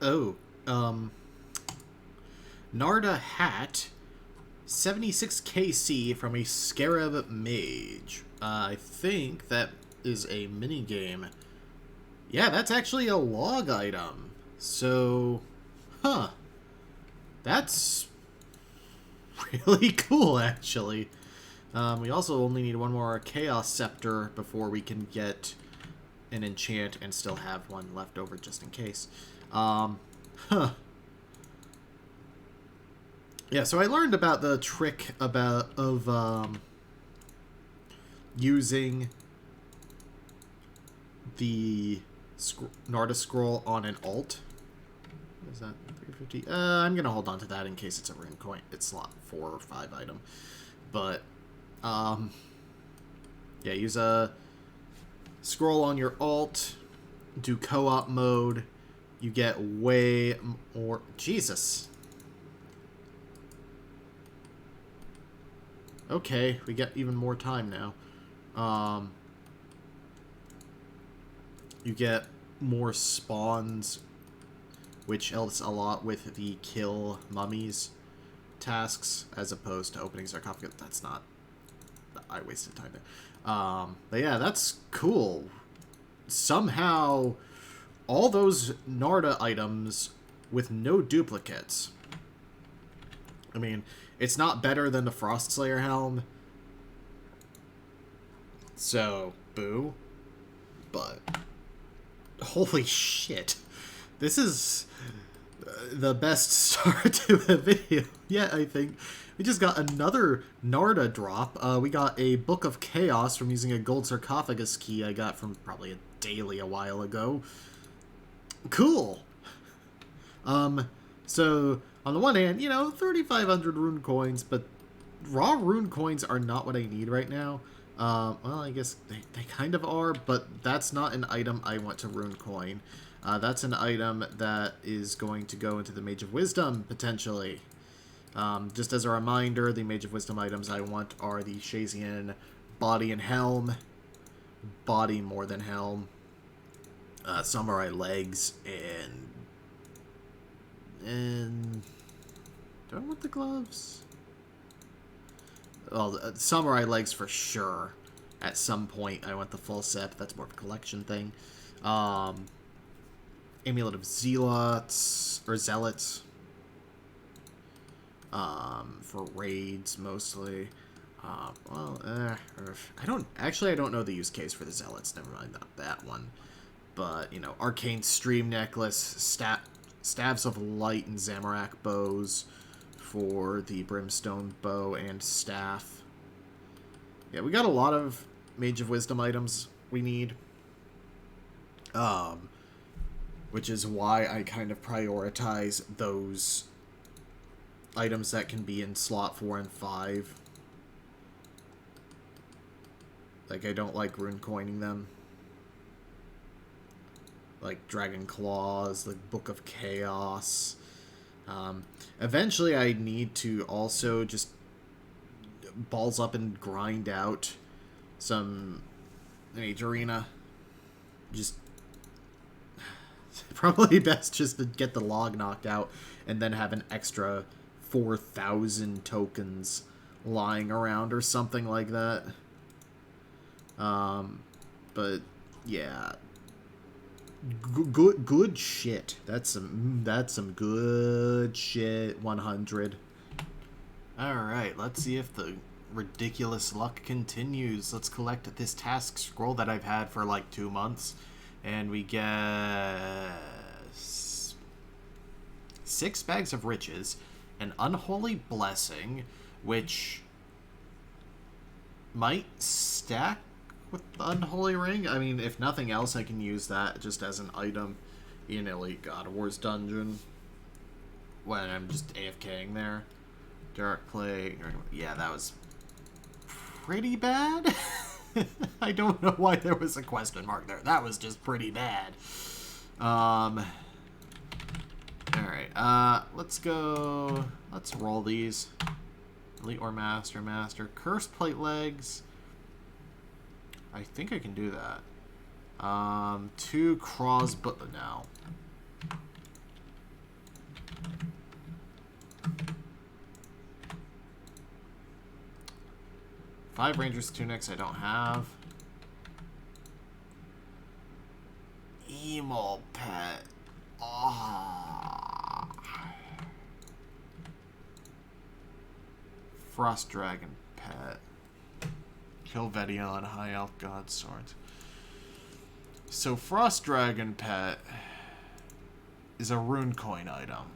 Oh, um, Narda hat, 76 KC from a Scarab Mage. I think that is a mini game. Yeah, that's actually a log item. So, huh. That's really cool, actually. We also only need one more Chaos Scepter before we can get an enchant and still have one left over just in case. Huh. Yeah, so I learned about the trick of using the Narda scroll on an alt. Is that 350? I'm gonna hold on to that in case it's a rune coin. It's slot 4 or 5 item. But yeah, use a scroll on your alt, do co-op mode, you get way more... Jesus. Okay, we get even more time now. You get more spawns, which helps a lot with the kill mummies tasks, as opposed to opening sarcophagus. That's not... I wasted time there. But yeah, that's cool. Somehow, all those Narda items with no duplicates. I mean, it's not better than the Frostslayer helm. So, boo. But, holy shit. This is the best start to a video yet, I think. We just got another Narda drop. We got a Book of Chaos from using a gold sarcophagus key I got from probably a daily a while ago. Cool. So, on the one hand, you know, 3,500 rune coins, but raw rune coins are not what I need right now. Well, I guess they kind of are, but that's not an item I want to rune coin. That's an item that is going to go into the Mage of Wisdom, potentially. Just as a reminder, the Mage of Wisdom items I want are the Shazian Body and Helm, Body more than Helm, Samurai Legs, and... Do I want the gloves? Well, Samurai Legs for sure. At some point, I want the full set. That's more of a collection thing. Amulet of Zealots, or Zealots. For raids, mostly. I don't know the use case for the Zealots. Never mind that one. But, you know, Arcane Stream Necklace, Staves of Light and Zamorak bows for the Brimstone bow and staff. Yeah, we got a lot of Mage of Wisdom items we need. Which is why I kind of prioritize those items that can be in slot 4 and 5. Like, I don't like rune coining them. Like Dragon Claws, like Book of Chaos. Eventually I need to also just balls up and grind out some Mage Arena. Just probably best just to get the log knocked out and then have an extra 4,000 tokens lying around or something like that. But yeah, good shit. That's some good shit. 100. All right, let's see if the ridiculous luck continues. Let's collect this task scroll that I've had for like 2 months, and we get 6 bags of riches, an unholy blessing, which might stack with the unholy ring. I mean, if nothing else, I can use that just as an item in Elite God of War's dungeon when I'm just AFKing there. Dark Plague. Yeah, that was pretty bad. I don't know why there was a question mark there. That was just pretty bad. Alright, let's go. Let's roll these. Elite or Master, Master. Cursed Plate Legs. I think I can do that. 2 crossbow. No. 5 Rangers Tunics I don't have. Emo Pet. Oh. Frost Dragon Pet. Kilvedion High Elf God Swords. So Frost Dragon Pet is a rune coin item.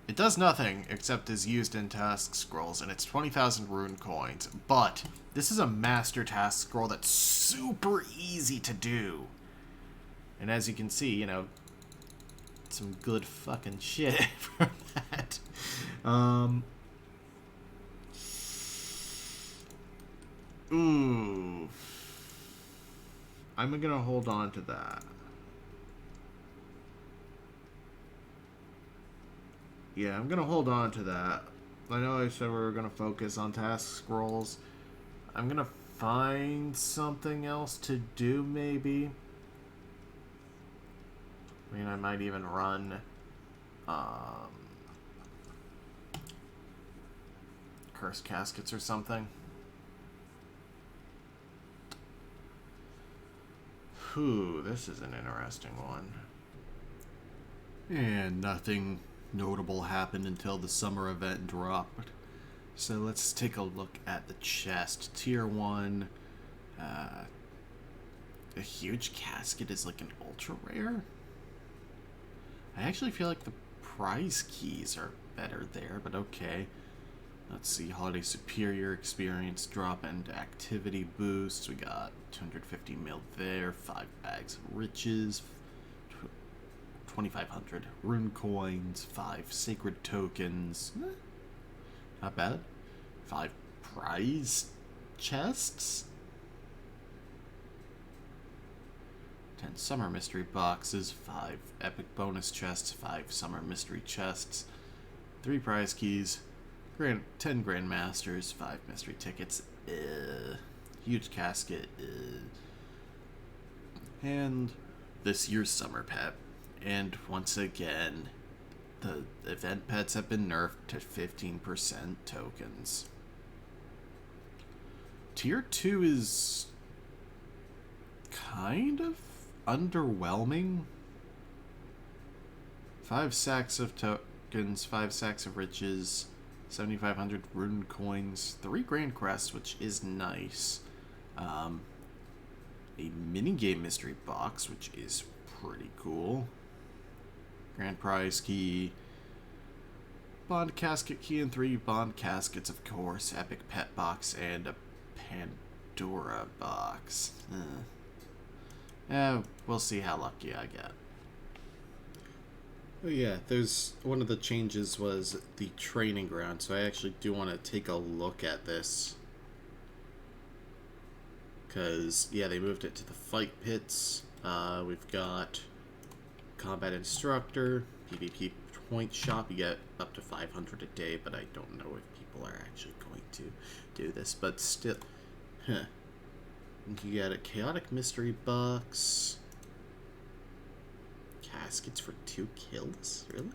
It does nothing except is used in task scrolls, and it's 20,000 rune coins. But this is a master task scroll that's super easy to do. And as you can see, you know, some good fucking shit from that. Ooh. I'm gonna hold on to that. Yeah, I'm gonna hold on to that. I know I said we were gonna focus on task scrolls. I'm gonna find something else to do, maybe. I mean, I might even run Cursed Caskets or something. Whew, this is an interesting one. And nothing notable happened until the summer event dropped. So let's take a look at the chest. Tier 1. A huge casket is like an ultra rare. I actually feel like the prize keys are better there, but okay. Let's see, Holiday Superior experience drop and activity boosts. We got 250 mil there, 5 bags of riches, 2,500 rune coins, 5 sacred tokens. Not bad. 5 prize chests. 10 summer mystery boxes, 5 epic bonus chests, 5 summer mystery chests, 3 prize keys, 10 grandmasters, 5 mystery tickets, huge casket, and this year's summer pet. And once again, the event pets have been nerfed to 15% tokens. Tier 2 is kind of underwhelming. 5 sacks of tokens, 5 sacks of riches, 7,500 rune coins, 3 grand crests, which is nice. A minigame mystery box, which is pretty cool. Grand prize key, bond casket key, and 3 bond caskets, of course. Epic pet box and a Pandora box. We'll see how lucky I get. Oh yeah, there's one of the changes was the training ground, so I actually do want to take a look at this. Because, yeah, they moved it to the fight pits. We've got combat instructor, PvP point shop. You get up to 500 a day, but I don't know if people are actually going to do this. But still, You get a chaotic mystery box. Caskets for 2 kills? Really?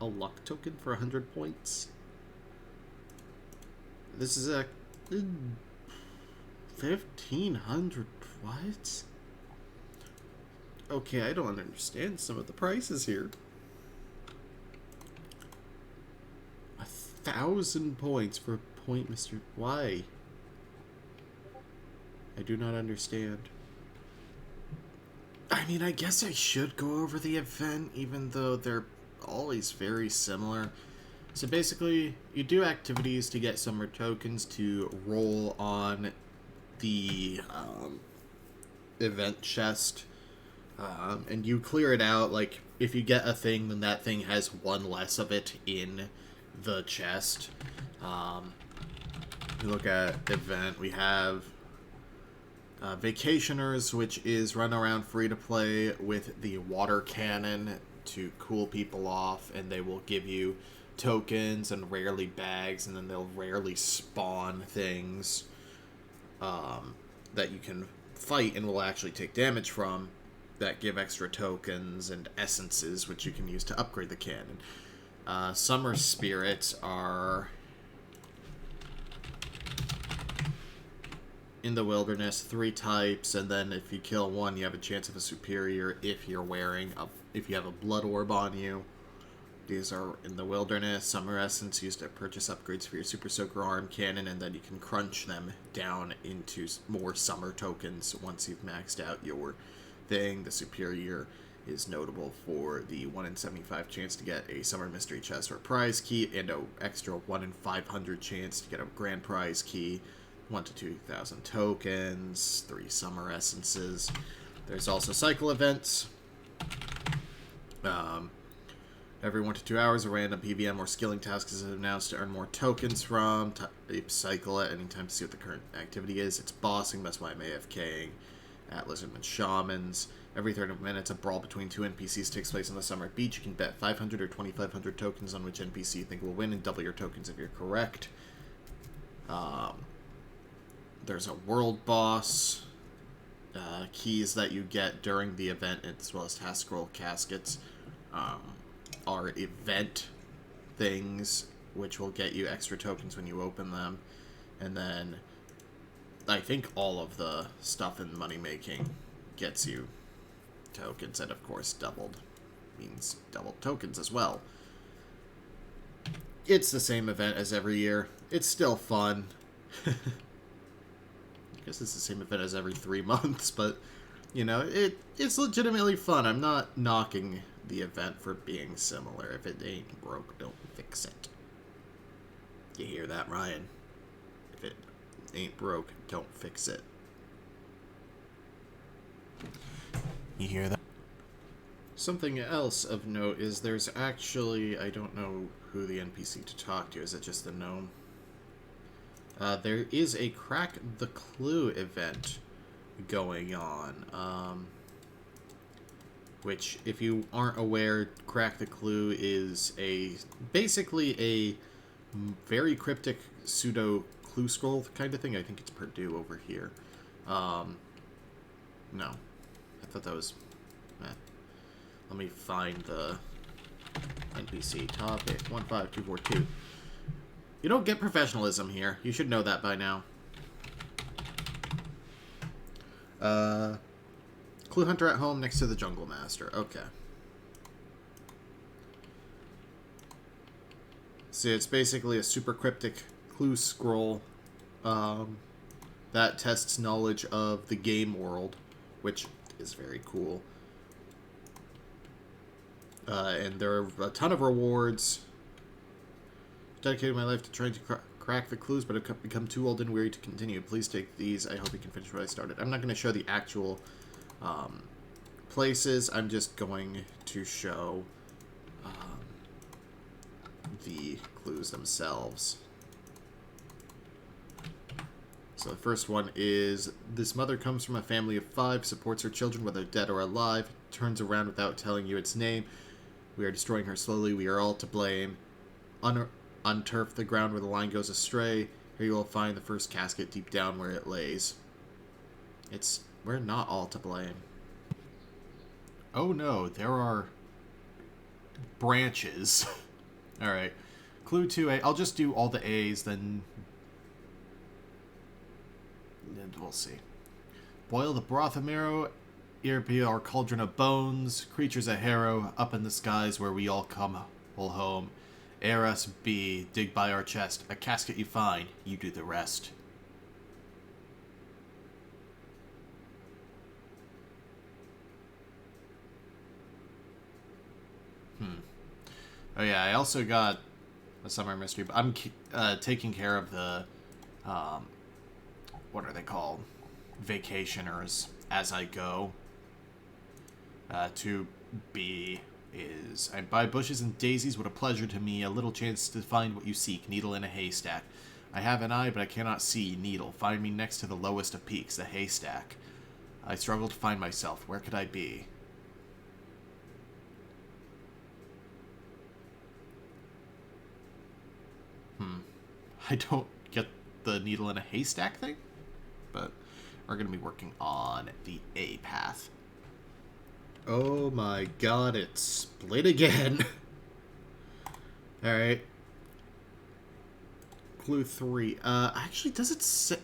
A luck token for 100 points? This is a 1,500. What? Okay, I don't understand some of the prices here. 1,000 points for a point, Mr. Why? I do not understand. I mean, I guess I should go over the event, even though they're always very similar. So basically, you do activities to get summer tokens to roll on the event chest. And you clear it out. Like, if you get a thing, then that thing has 1 less of it in the chest. You look at event, we have Vacationers, which is run around free to play with the water cannon to cool people off, and they will give you tokens and rarely bags, and then they'll rarely spawn things that you can fight and will actually take damage from, that give extra tokens and essences, which you can use to upgrade the cannon. Summer Spirits are in the wilderness, 3 types, and then if you kill one, you have a chance of a superior if you have a blood orb on you. These are in the wilderness. Summer Essence used to purchase upgrades for your Super Soaker arm cannon, and then you can crunch them down into more summer tokens once you've maxed out your thing. The superior is notable for the 1 in 75 chance to get a Summer Mystery Chest or prize key, and an extra 1 in 500 chance to get a grand prize key. 1 to 2,000 tokens, 3 Summer Essences. There's also cycle events. Every 1 to 2 hours, a random PVM or skilling task is announced to earn more tokens from. Cycle at any time to see what the current activity is. It's bossing, that's why I'm AFKing. Atlas and Shamans. Every 30 minutes, a brawl between 2 NPCs takes place on the summer beach. You can bet 500 or 2,500 tokens on which NPC you think will win, and double your tokens if you're correct. There's a world boss. Keys that you get during the event, as well as task scroll caskets, are event things, which will get you extra tokens when you open them. And then I think all of the stuff in money making gets you tokens, and of course doubled means doubled tokens as well. It's the same event as every year. It's still fun. I guess it's the same event as every 3 months, but you know, it's legitimately fun. I'm not knocking the event for being similar. If it ain't broke, don't fix it. You hear that, Ryan? If it ain't broke, don't fix it. You hear that? Something else of note is there's actually, I don't know who the NPC to talk to. Is it just the gnome? There is a Crack the Clue event going on. Which, if you aren't aware, Crack the Clue is basically a very cryptic pseudo clue scroll kind of thing. I think it's Purdue over here. No. I thought that was... Let me find the NPC topic. 15242. You don't get professionalism here. You should know that by now. Clue Hunter at home next to the Jungle Master. Okay. See, it's basically a super cryptic clue scroll that tests knowledge of the game world, which is very cool. And there are a ton of rewards. Dedicated my life to trying to crack the clues, but I've become too old and weary to continue. Please take these. I hope you can finish what I started. I'm not going to show the actual places. I'm just going to show the clues themselves. So the first one is, this mother comes from a family of 5, supports her children whether dead or alive, turns around without telling you its name. We are destroying her slowly. We are all to blame. Unturf the ground where the line goes astray. Here you will find the first casket deep down where it lays. We're not all to blame. Oh no, there are branches. Alright. Clue 2A. I'll just do all the A's, then we'll see. Boil the broth of marrow. Here be our cauldron of bones. Creatures a harrow. Up in the skies where we all come home. Air us be. Dig by our chest. A casket you find. You do the rest. Oh yeah, I also got a summer mystery, but I'm taking care of the, what are they called? Vacationers as I go. 2B is, I buy bushes and daisies, what a pleasure to me, a little chance to find what you seek, needle in a haystack. I have an eye, but I cannot see, needle, find me next to the lowest of peaks, the haystack. I struggle to find myself, where could I be? I don't get the needle in a haystack thing, but we're going to be working on the A path. Oh my god, it's split again. Alright. Clue 3. Actually, does it say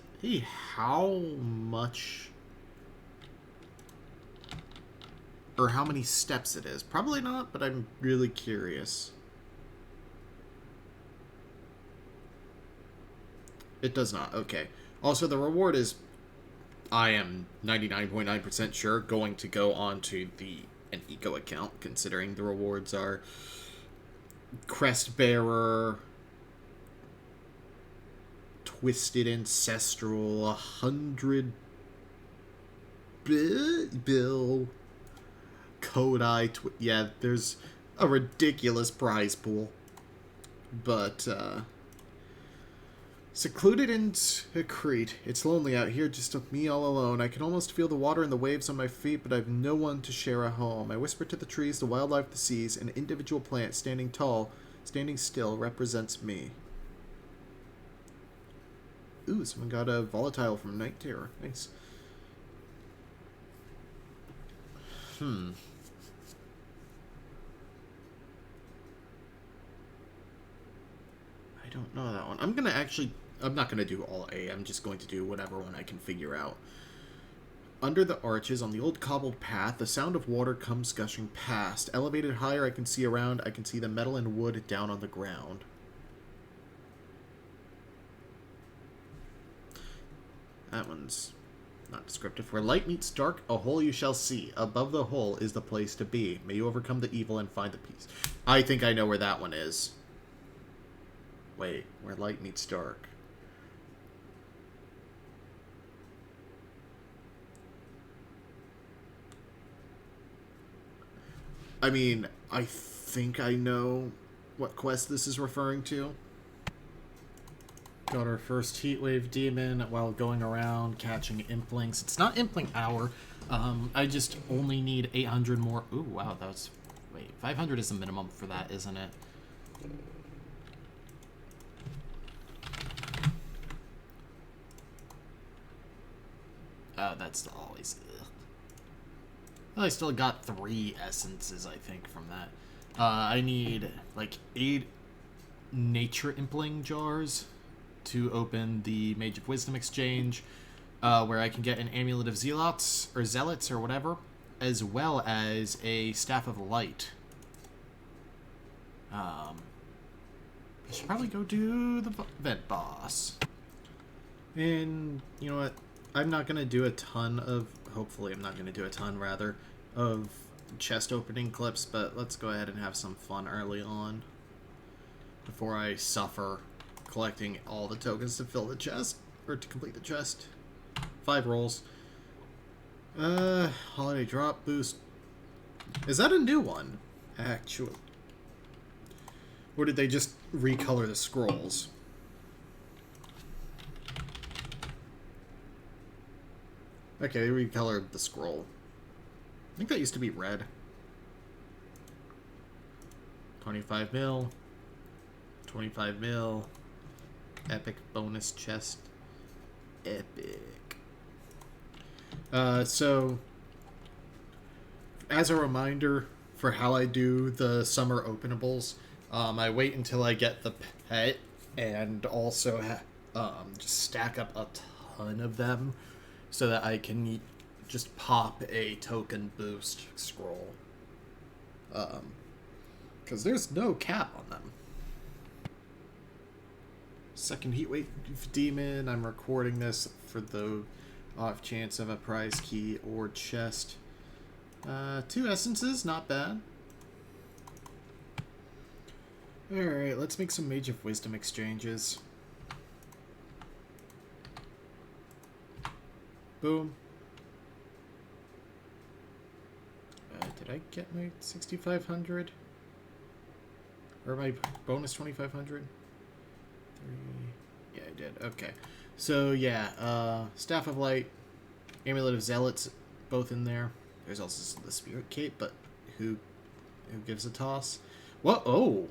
how much or how many steps it is? Probably not, but I'm really curious. It does not. Okay. Also, the reward is, I am 99.9% sure, going to go onto an eco account, considering the rewards are Crest Bearer, Twisted Ancestral, 100 bill, Kodai. Yeah, there's a ridiculous prize pool. But, secluded in Crete. It's lonely out here, just with me all alone. I can almost feel the water and the waves on my feet, but I've no one to share a home. I whisper to the trees, the wildlife, the seas. An individual plant standing tall, standing still, represents me. Ooh, someone got a volatile from Night Terror. Nice. I don't know that one. I'm not gonna do all A. I'm just going to do whatever one I can figure out. Under the arches, on the old cobbled path, the sound of water comes gushing past. Elevated higher, I can see around. I can see the metal and wood down on the ground. That one's not descriptive. Where light meets dark, a hole you shall see. Above the hole is the place to be. May you overcome the evil and find the peace. I think I know where that one is. Wait, where light meets dark. I mean, I think I know what quest this is referring to. Got our first Heatwave Demon while going around catching Implings. It's not Impling Hour. I just only need 800 more. Ooh, wow, that's... Wait, 500 is the minimum for that, isn't it? That's always... Ugh. Well, I still got 3 essences, I think, from that. I need, like, 8 Nature Impling jars to open the Mage of Wisdom exchange, where I can get an Amulet of Zealots, or Zealots, or whatever, as well as a Staff of Light. I should probably go do the Vent Boss. And, you know what? I'm not going to do a ton of... Hopefully I'm not going to do a ton, rather, of chest opening clips, but let's go ahead and have some fun early on before I suffer collecting all the tokens to fill the chest, or to complete the chest. 5 rolls. Holiday drop boost. Is that a new one, actually? Or did they just recolor the scrolls? Okay, they recolored the scroll. I think that used to be red. 25 mil. 25 mil. Epic bonus chest. Epic. So, as a reminder for how I do the summer openables, I wait until I get the pet and also just stack up a ton of them so that I can just pop a token boost scroll. Because there's no cap on them. Second Heatwave Demon. I'm recording this for the off chance of a prize key or chest. 2 essences, not bad. Alright, let's make some Mage of Wisdom exchanges. Boom. Did I get my 6,500? Or my bonus 2,500? Yeah, I did. Okay. So, yeah, Staff of Light, Amulet of Zealots, both in there. There's also the Spirit Cape, but who gives a toss? What? Oh!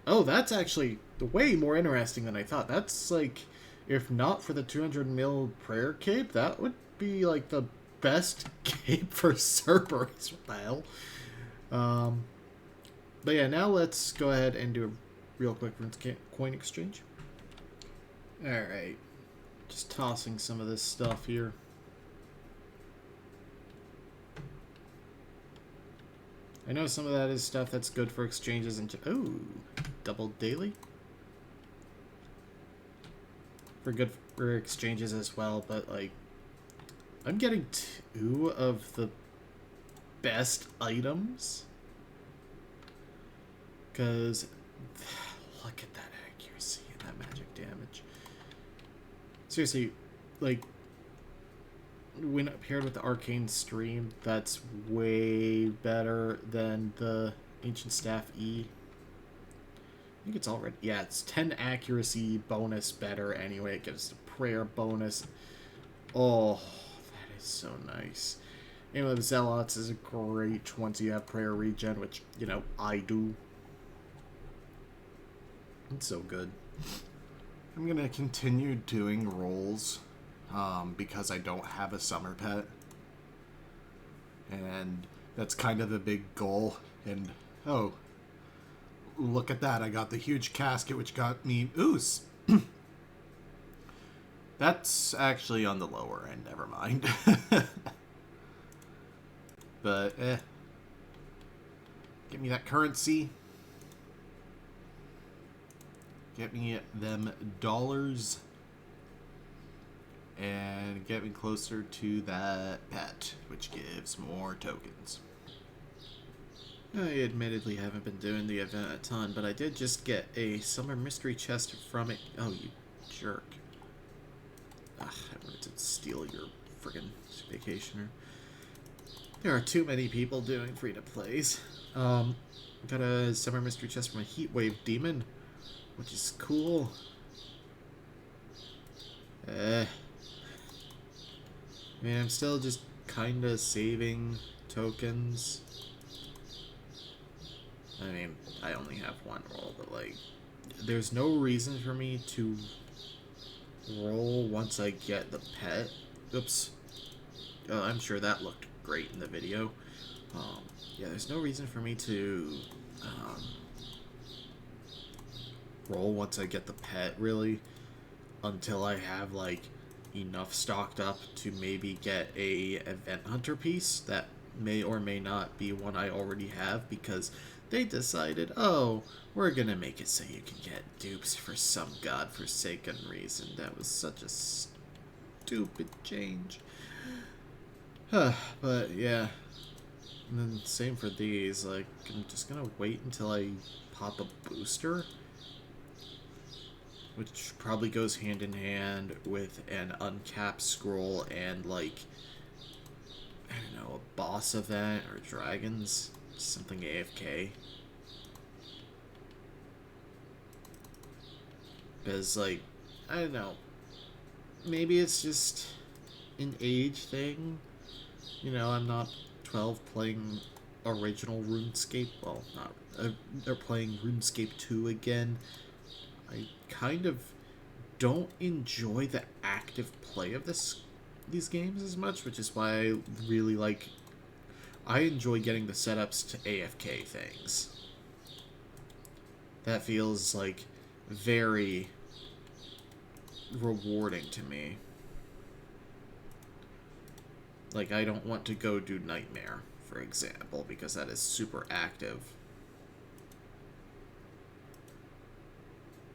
Oh, that's actually way more interesting than I thought. That's, like, if not for the 200 mil Prayer Cape, that would be, like, the best cape for Cerberus. What the hell? But yeah, now let's go ahead and do real quick for coin exchange. Alright. Just tossing some of this stuff here. I know some of that is stuff that's good for exchanges and... Ooh, double daily? For good for exchanges as well, but like... I'm getting 2 of the best items. Because... Look at that accuracy and that magic damage. Seriously, like... When paired with the Arcane Stream, that's way better than the Ancient Staff E. I think it's already... Yeah, it's 10 accuracy bonus better anyway. It gives the prayer bonus. Oh, that is so nice. Anyway, the Zealots is great once you have prayer regen, which, you know, I do. It's so good. I'm going to continue doing rolls. Because I don't have a summer pet. And that's kind of the big goal. And, oh, look at that. I got the huge casket, which got me Ooze. That's actually on the lower end. Never mind. But, Get me that currency. Get me them dollars. And get me closer to that pet, which gives more tokens. I admittedly haven't been doing the event a ton, but I did just get a summer mystery chest from it. Oh, you jerk. Ugh, I wanted to steal your friggin' vacationer. There are too many people doing free-to-plays. Got a summer mystery chest from a Heatwave Demon, which is cool. I mean, I'm still just kind of saving tokens. I mean, I only have one roll, but, like, there's no reason for me to roll once I get the pet. Oops. I'm sure that looked great in the video. Yeah, there's no reason for me to roll once I get the pet, really, until I have, like, enough stocked up to maybe get a event hunter piece that may or may not be one I already have, because they decided, oh, we're gonna make it so you can get dupes for some godforsaken reason. That was such a stupid change. But yeah, and then same for these. Like, I'm just gonna wait until I pop a booster, which probably goes hand in hand with an uncapped scroll and, like, I don't know, a boss event or dragons, something AFK. Because, like, I don't know, maybe it's just an age thing. You know, I'm not 12 playing original RuneScape. Well, not. They're playing RuneScape 2 again. I kind of don't enjoy the active play of these games as much, which is why I really like... I enjoy getting the setups to AFK things. That feels, like, very rewarding to me. Like, I don't want to go do Nightmare, for example, because that is super active.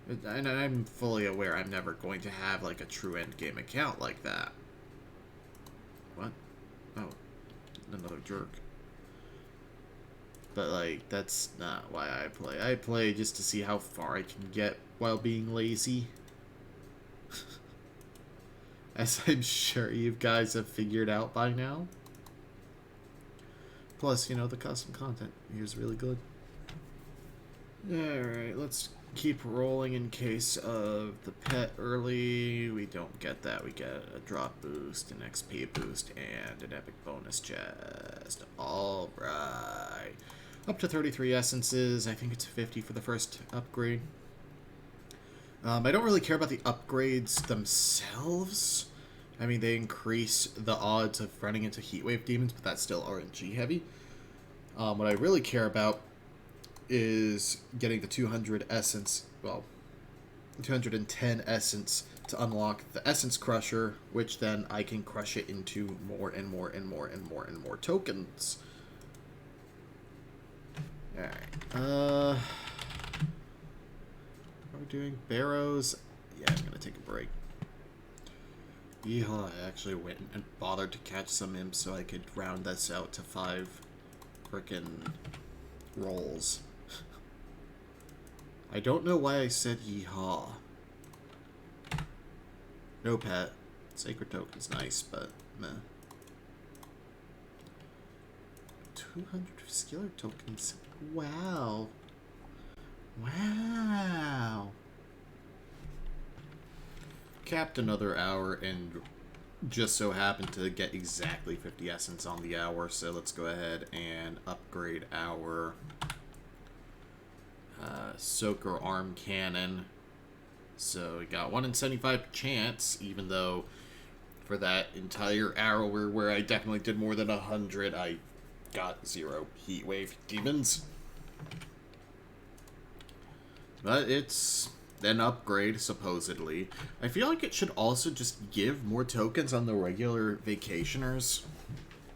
And I'm fully aware I'm never going to have, like, a true endgame account like that. What? Oh, another jerk. But, like, that's not why I play. I play just to see how far I can get while being lazy. As I'm sure you guys have figured out by now. Plus, you know, the custom content here is really good. Alright, let's keep rolling in case of the pet early. We don't get that. We get a drop boost, an XP boost, and an epic bonus chest. Alright. Up to 33 essences. I think it's 50 for the first upgrade. I don't really care about the upgrades themselves. I mean, they increase the odds of running into Heatwave demons, but that's still RNG heavy. What I really care about is getting the 200 essence, well, 210 essence to unlock the Essence Crusher, which then I can crush it into more and more and more and more and more tokens. Alright. Are we doing Barrows? Yeah, I'm gonna take a break. Yeehaw, I actually went and bothered to catch some imps so I could round this out to 5 frickin' rolls. I don't know why I said yeehaw. No pet. Sacred token's nice, but meh. 200 skiller tokens. Wow. Wow. Capped another hour and just so happened to get exactly 50 essence on the hour, so let's go ahead and upgrade our Soaker Arm Cannon. So we got 1 in 75 chance, even though for that entire hour where I definitely did more than 100, I got 0 Heatwave Demons. But it's an upgrade, supposedly. I feel like it should also just give more tokens on the regular Vacationers.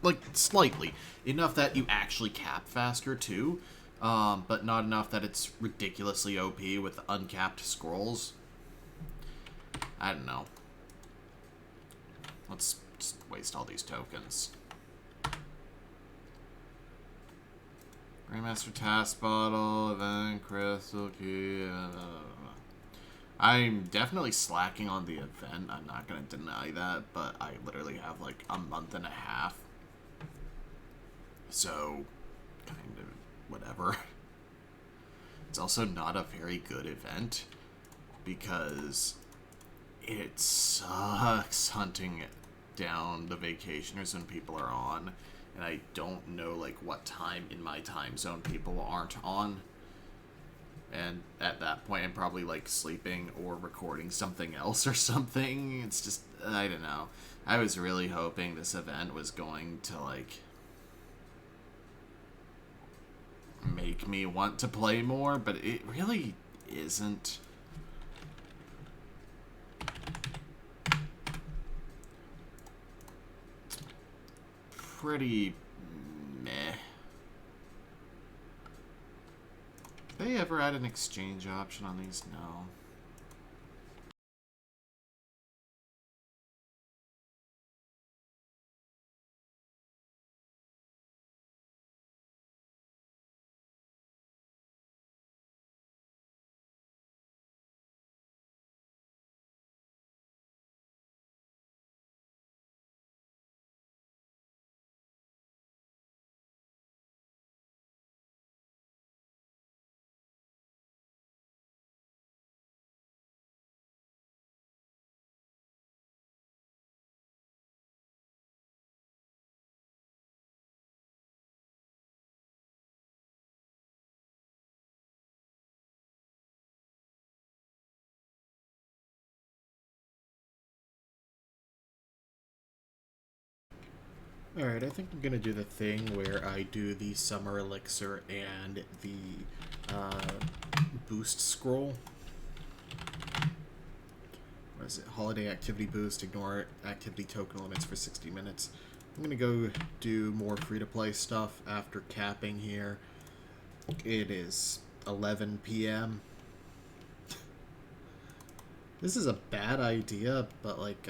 Like, slightly. Enough that you actually cap faster, too. But not enough that it's ridiculously OP with uncapped scrolls. I don't know. Let's just waste all these tokens. Grandmaster Task Bottle, Event, Crystal Key. I'm definitely slacking on the event. I'm not going to deny that, but I literally have like a month and a half. So, kind of whatever. It's also not a very good event because it sucks hunting down the Vacationers when people are on, and I don't know like what time in my time zone people aren't on, and at that point I'm probably like sleeping or recording something else or something. It's just, I don't know. I was really hoping this event was going to like make me want to play more, but it really isn't. Pretty meh. They ever add an exchange option on these? No. Alright, I think I'm gonna do the thing where I do the Summer Elixir and the boost scroll. What is it? Holiday activity boost, ignore activity token limits for 60 minutes. I'm gonna go do more free-to-play stuff after capping here. It is 11 p.m. This is a bad idea, but like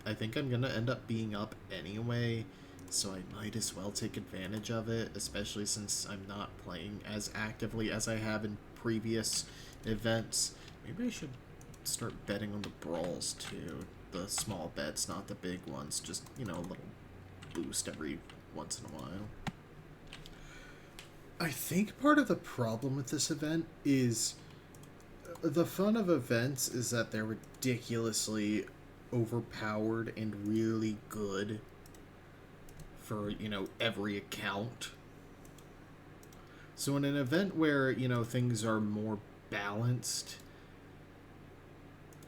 I think I'm gonna end up being up anyway, so I might as well take advantage of it, especially since I'm not playing as actively as I have in previous events. Maybe I should start betting on the brawls too. The small bets, not the big ones, just, you know, a little boost every once in a while. I think part of the problem with this event is the fun of events is that they're ridiculously overpowered and really good for, you know, every account. So in an event where, you know, things are more balanced,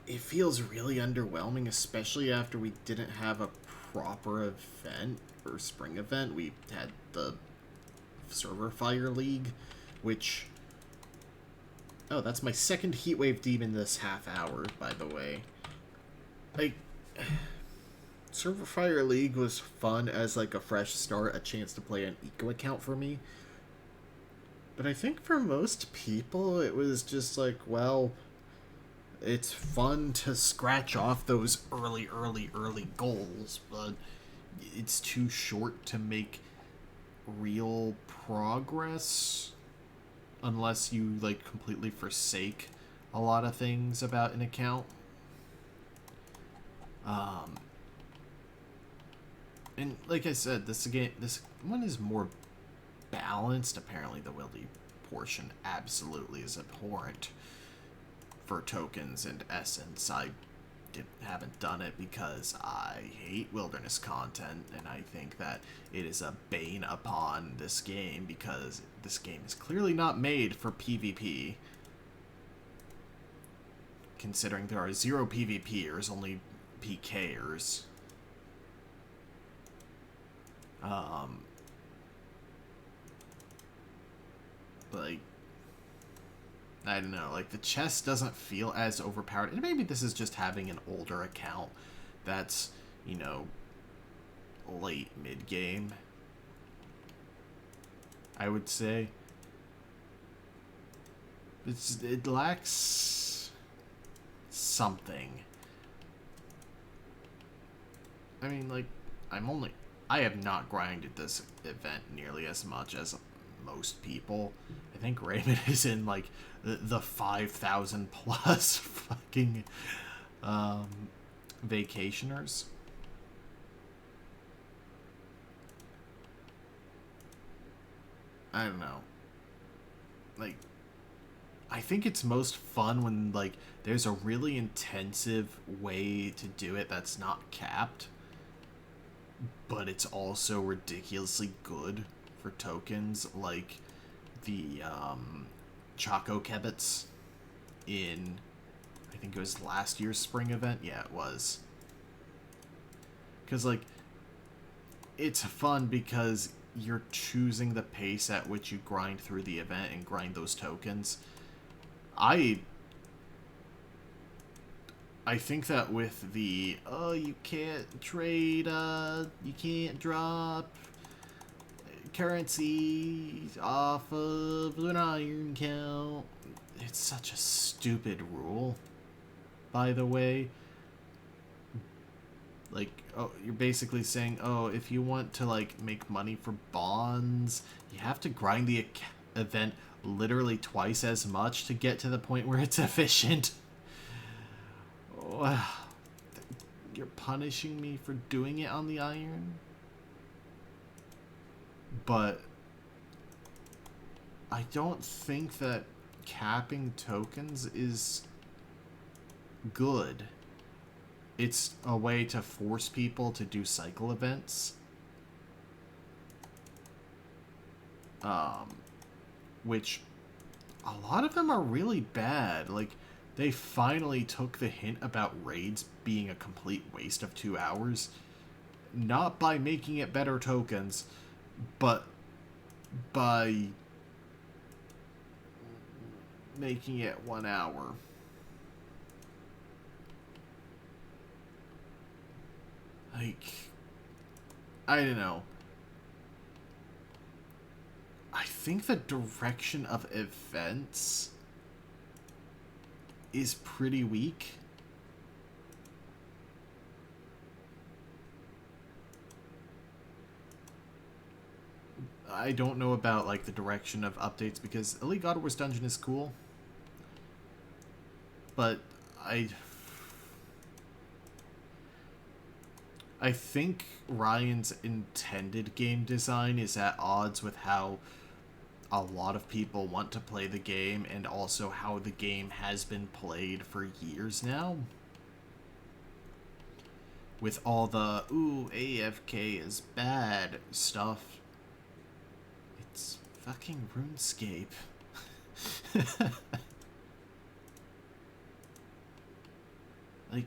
it feels really underwhelming, especially after we didn't have a proper event or spring event. We had the Server Fire League, which... Oh, that's my second Heatwave Demon this half hour, by the way. Like, Server Fire League was fun as, like, a fresh start, a chance to play an eco account for me. But I think for most people, it was just like, well, it's fun to scratch off those early goals, but it's too short to make real progress unless you, like, completely forsake a lot of things about an account. And like I said, this one is more balanced. Apparently the wildy portion absolutely is abhorrent for tokens and essence. I haven't done it because I hate wilderness content, and I think that it is a bane upon this game because this game is clearly not made for PvP. Considering there are 0 PvPers, only PKers. Like, I don't know, like, the chest doesn't feel as overpowered, and maybe this is just having an older account that's, you know, late mid-game, I would say. It lacks something. I mean, like, I have not grinded this event nearly as much as most people. I think Raymond is in, like, the 5,000 plus fucking vacationers. I don't know. Like, I think it's most fun when, like, there's a really intensive way to do it that's not capped, but it's also ridiculously good for tokens, like the Choco Kebits in, I think it was last year's spring event. Yeah, it was. Because, like, it's fun because you're choosing the pace at which you grind through the event and grind those tokens. I think that with the, oh, you can't trade, you can't drop currency off of an iron count. It's such a stupid rule, by the way. Like, oh, you're basically saying, oh, if you want to, like, make money for bonds, you have to grind the event literally twice as much to get to the point where it's efficient. Oh, you're punishing me for doing it on the iron? But I don't think that capping tokens is good. It's a way to force people to do cycle events. Which a lot of them are really bad. Like, they finally took the hint about raids being a complete waste of 2 hours. Not by making it better tokens, but by making it 1 hour. Like, I don't know. I think the direction of events is pretty weak. I don't know about, like, the direction of updates because Elite God Wars Dungeon is cool. But I think Ryan's intended game design is at odds with how a lot of people want to play the game and also how the game has been played for years now. With all the, ooh, AFK is bad stuff. It's fucking RuneScape. Like,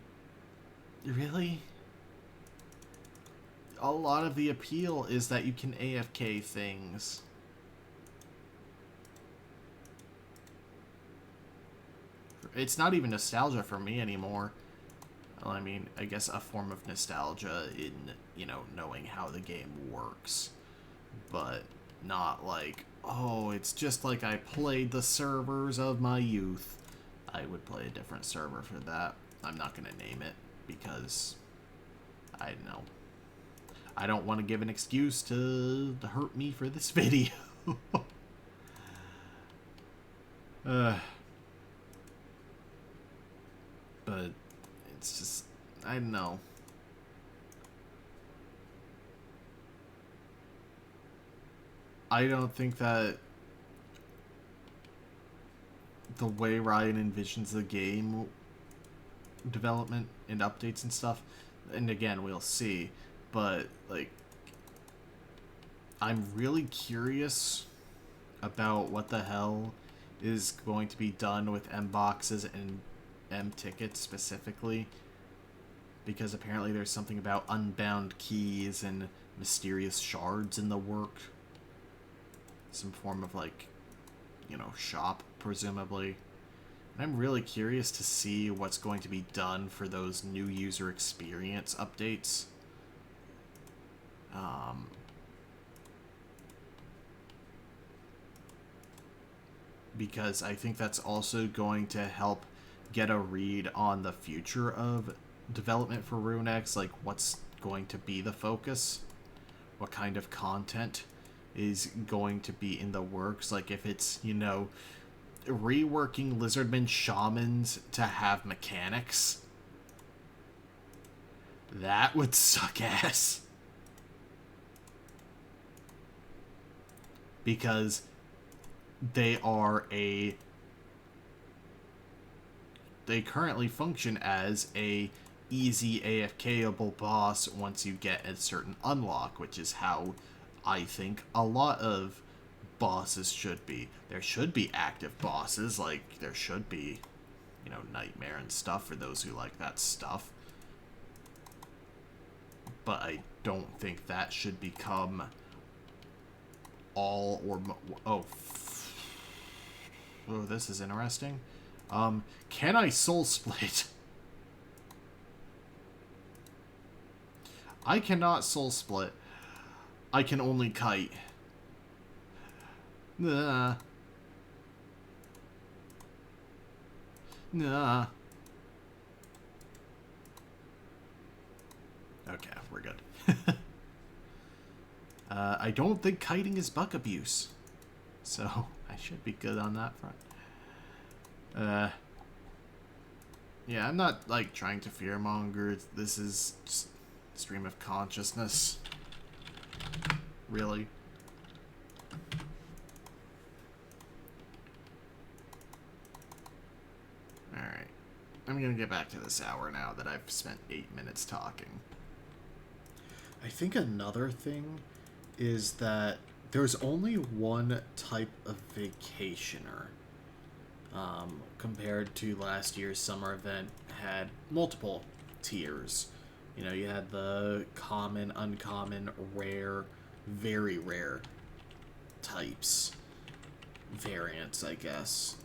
really? A lot of the appeal is that you can AFK things. It's not even nostalgia for me anymore. Well, I mean, I guess a form of nostalgia in, you know, knowing how the game works. But not like, oh, it's just like I played the servers of my youth. I would play a different server for that. I'm not going to name it because I don't know. I don't want to give an excuse to hurt me for this video. But it's just, I don't know. I don't think that the way Ryan envisions the game development and updates and stuff, and again, we'll see, but, like, I'm really curious about what the hell is going to be done with M boxes and M tickets specifically, because apparently there's something about unbound keys and mysterious shards in the work. Some form of, like, you know, shop, presumably. And I'm really curious to see what's going to be done for those new user experience updates. Because I think that's also going to help get a read on the future of development for Runex, like what's going to be the focus, what kind of content is going to be in the works, like if it's, you know, reworking Lizardman Shamans to have mechanics. That would suck ass. Because they currently function as a easy AFKable boss once you get a certain unlock, which is how I think a lot of bosses should be. There should be active bosses, like there should be, you know, Nightmare and stuff for those who like that stuff. But I don't think that should become all or... Oh, this is interesting. Can I soul split? I cannot soul split. I can only kite. Nah. Nah. Okay, we're good. I don't think kiting is bug abuse. So, I should be good on that front. Yeah, I'm not, like, trying to fearmonger. This is just stream of consciousness. Really. Alright. I'm gonna get back to this hour now that I've spent 8 minutes talking. I think another thing is that there's only one type of vacationer. Compared to last year's summer event, had multiple tiers. You know, you had the common, uncommon, rare, very rare types. Variants, I guess.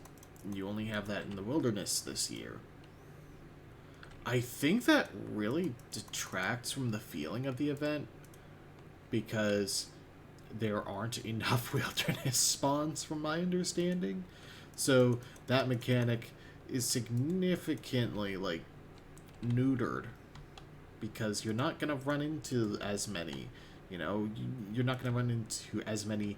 You only have that in the wilderness this year. I think that really detracts from the feeling of the event, because there aren't enough wilderness spawns from my understanding. So that mechanic is significantly, like, neutered, because you're not going to run into as many, you know, you're not going to run into as many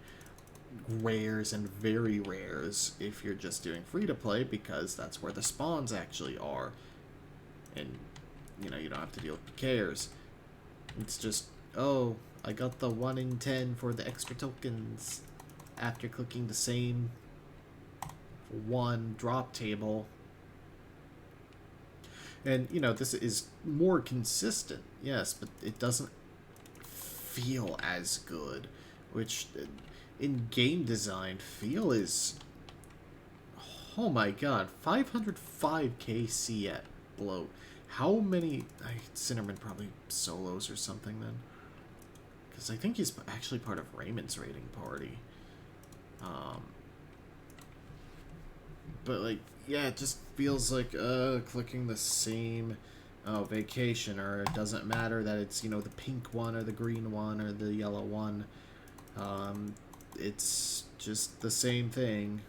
rares and very rares if you're just doing free-to-play, because that's where the spawns actually are. And, you know, you don't have to deal with PKers. It's just, oh, I got the 1 in 10 for the extra tokens after clicking the same one drop table. And, you know, this is more consistent, yes, but it doesn't feel as good, which in game design, feel is, oh my god, 505 KC at bloat. How many... Cinnamon probably solos or something then, because I think he's actually part of Raymond's raiding party. But, like, yeah, it just feels like, clicking the same, vacation, or it doesn't matter that it's, you know, the pink one or the green one or the yellow one. It's just the same thing.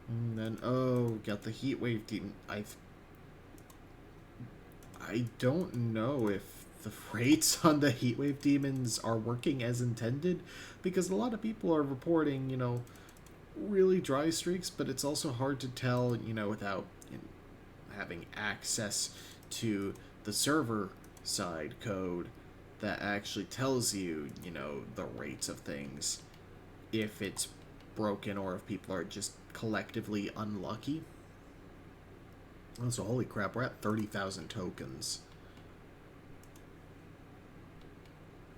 And then, oh, got the heat wave team. I don't know if the rates on the heatwave demons are working as intended, because a lot of people are reporting, you know, really dry streaks, but it's also hard to tell, you know, without, you know, having access to the server side code that actually tells you, you know, the rates of things, if it's broken or if people are just collectively unlucky. Oh, so holy crap, we're at 30,000 tokens.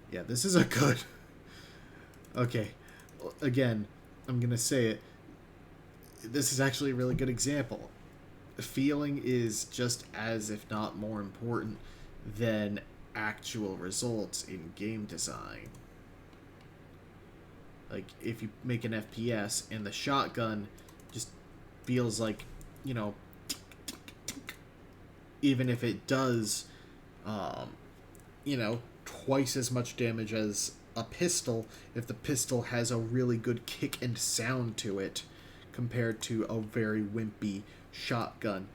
Yeah, this is a good... Okay, again, I'm gonna say it. This is actually a really good example. Feeling is just as, if not more important, than actual results in game design. Like, if you make an FPS and the shotgun just feels like, you know, even if it does, you know, twice as much damage as a pistol, if the pistol has a really good kick and sound to it compared to a very wimpy shotgun,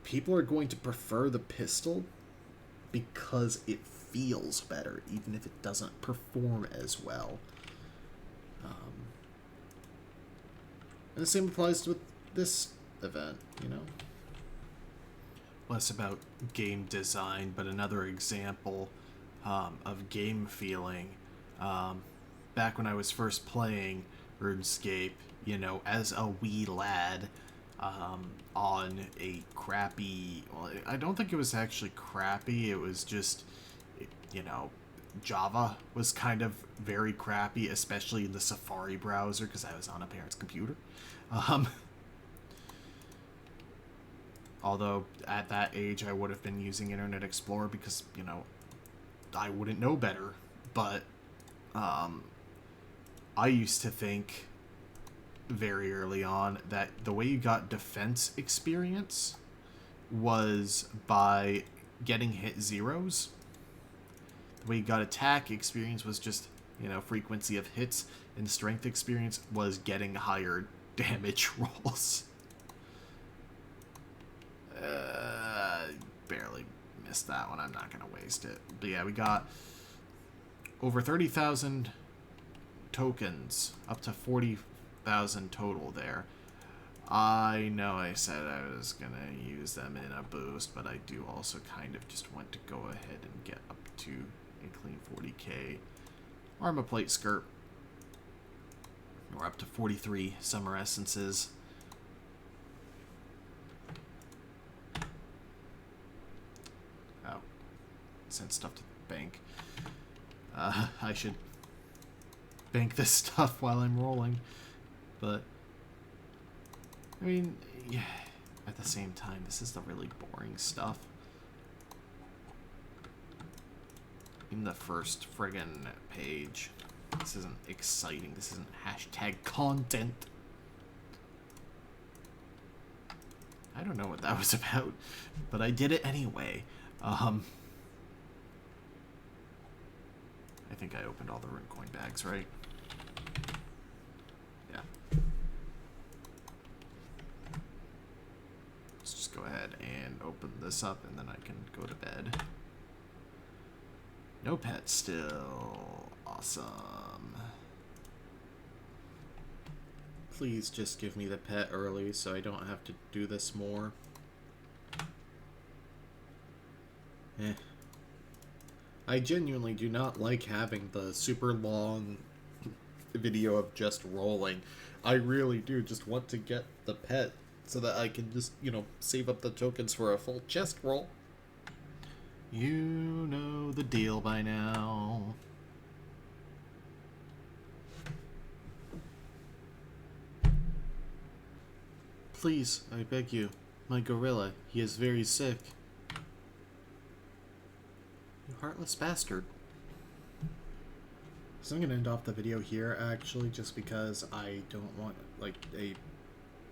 people are going to prefer the pistol because it feels better, even if it doesn't perform as well. And the same applies with this event, you know? Less about game design, but another example of game feeling. Back when I was first playing RuneScape, you know, as a wee lad, on a crappy... Well, I don't think it was actually crappy, it was just, you know, Java was kind of very crappy, especially in the Safari browser, because I was on a parent's computer. Although, at that age, I would have been using Internet Explorer because, you know, I wouldn't know better. But, I used to think very early on that the way you got defense experience was by getting hit zeros. The way you got attack experience was just, you know, frequency of hits, and strength experience was getting higher damage rolls. Barely missed that one. I'm not going to waste it. But yeah, we got over 30,000 tokens, up to 40,000 total there. I know I said I was going to use them in a boost, but I do also kind of just want to go ahead and get up to a clean 40k armor plate skirt. We're up to 43 summer essences. Oh, send stuff to the bank. I should bank this stuff while I'm rolling, but I mean, yeah, at the same time, this is the really boring stuff. In the first friggin' page. This isn't exciting. This isn't hashtag content. I don't know what that was about, but I did it anyway. I think I opened all the rune coin bags, right? Yeah. Let's just go ahead and open this up, and then I can go to bed. No pet still. Awesome. Please just give me the pet early so I don't have to do this more. I genuinely do not like having the super long video of just rolling. I really do just want to get the pet so that I can just, you know, save up the tokens for a full chest roll. You know the deal by now. Please, I beg you. My gorilla, he is very sick. You heartless bastard. So I'm going to end off the video here, actually, just because I don't want, like, a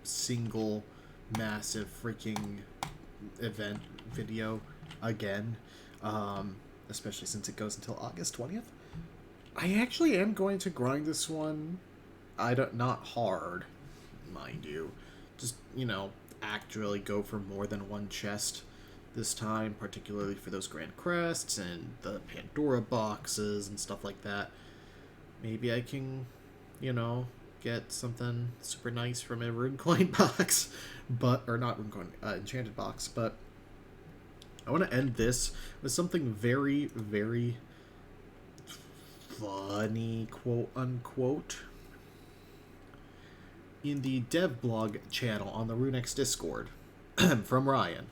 single massive freaking event video again, especially since it goes until August 20th. I actually am going to grind this one, not hard, mind you, just, actually go for more than one chest this time, particularly for those Grand Crests and the Pandora boxes and stuff like that. Maybe I can, get something super nice from a Rune Coin box, or not Rune Coin, Enchanted box, but I want to end this with something very, very funny, quote unquote, in the dev blog channel on the Runex Discord from Ryan.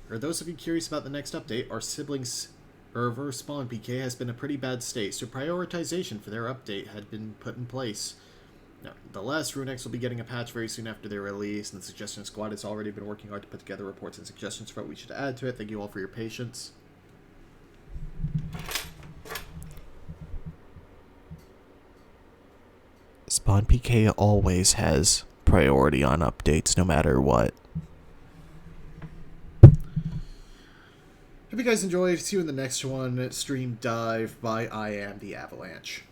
For those of you curious about the next update, our siblings' reverse spawn PK has been in a pretty bad state, so prioritization for their update had been put in place. Now, the last Runex will be getting a patch very soon after their release, and the Suggestion Squad has already been working hard to put together reports and suggestions for what we should add to it. Thank you all for your patience. Spawn PK always has priority on updates, no matter what. Hope you guys enjoyed. See you in the next one. Stream Dive by I Am The Avalanche.